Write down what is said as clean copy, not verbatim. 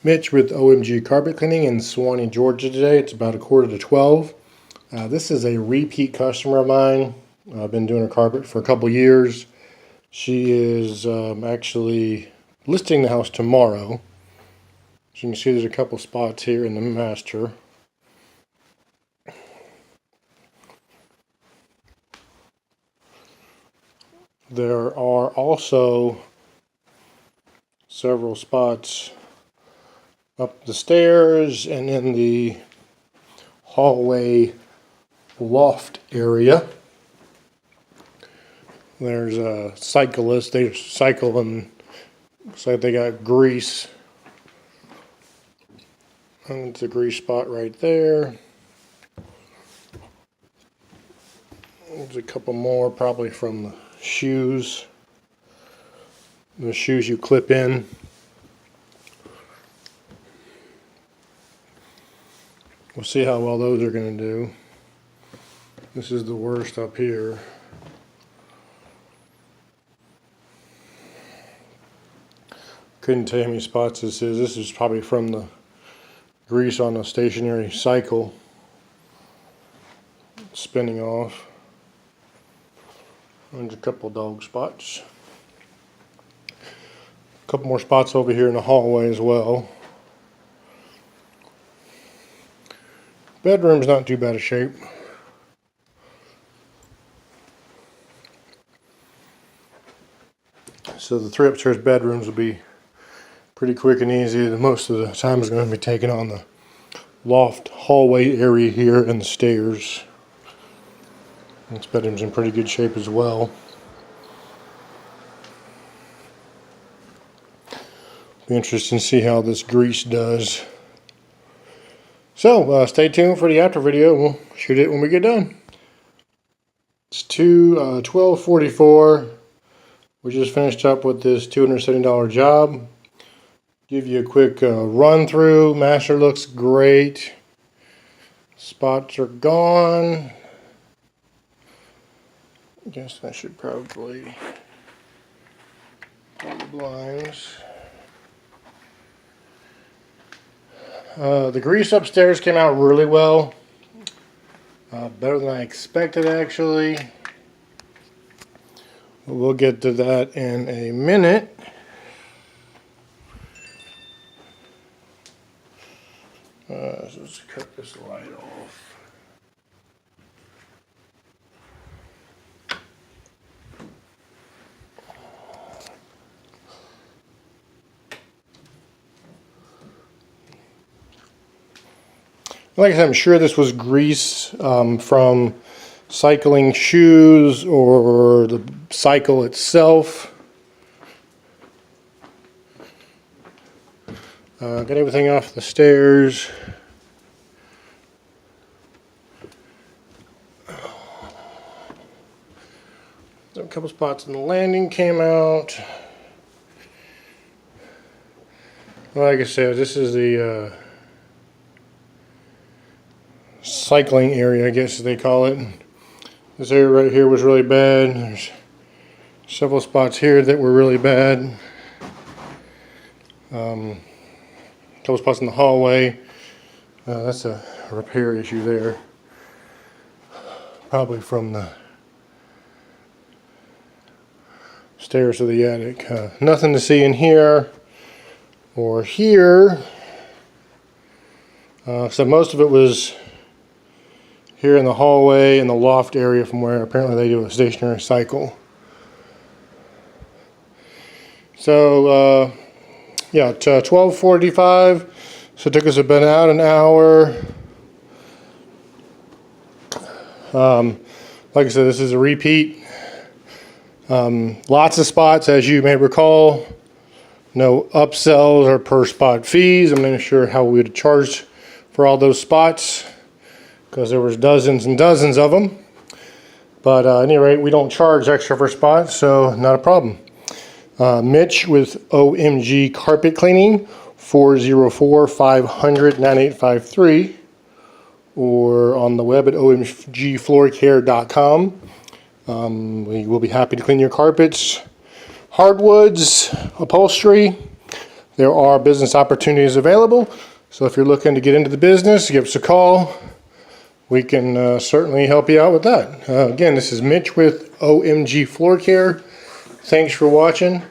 Mitch with OMG Carpet Cleaning in Suwanee, Georgia today. It's about 11:45. This is a repeat customer of mine. I've been doing her carpet for a couple years. She is actually listing the house tomorrow. As you can see, there's a couple spots here in the master. There are also several spots up the stairs and in the hallway loft area. There's a cyclist. They cycle and looks like they got grease. And it's a grease spot right there. There's a couple more probably from the shoes. The shoes you clip in. We'll see how well those are going to do. This is the worst up here. Couldn't tell you how many spots this is. This is probably from the grease on the stationary cycle spinning off. There's a couple dog spots. A couple more spots over here in the hallway as well. Bedroom's not too bad a shape. So the 3 upstairs bedrooms will be pretty quick and easy. Most of the time is going to be taken on the loft hallway area here and the stairs. This bedroom's in pretty good shape as well. Be interesting to see how this grease does. So stay tuned for the after video. We'll shoot it when we get done. It's 12:44. We just finished up with this $270 job. Give you a quick run through. Master looks great. Spots are gone. I guess I should probably pull the blinds. The grease upstairs came out really well. Better than I expected, actually. We'll get to that in a minute. So let's cut this light off. Like I said, I'm sure this was grease from cycling shoes or the cycle itself. Got everything off the stairs. A couple spots in the landing came out. Like I said, this is the cycling area, I guess they call it. This area right here was really bad. There's several spots here that were really bad. A couple spots in the hallway. That's a repair issue there. Probably from the stairs to the attic. Nothing to see in here or here. So most of it was here in the hallway and the loft area from where apparently they do a stationary cycle. So yeah, it's 12:45. So it took us about an hour. Like I said, this is a repeat. Lots of spots, as you may recall. No upsells or per spot fees. I'm not sure how we would charge for all those spots, because there was dozens and dozens of them. But at any rate, we don't charge extra for spots, so not a problem. Mitch with OMG Carpet Cleaning, 404-500-9853, or on the web at omgfloorcare.com. We will be happy to clean your carpets, hardwoods, upholstery, there are business opportunities available. So if you're looking to get into the business, give us a call. We can certainly help you out with that. Again, this is Mitch with OMG Floor Care. Thanks for watching.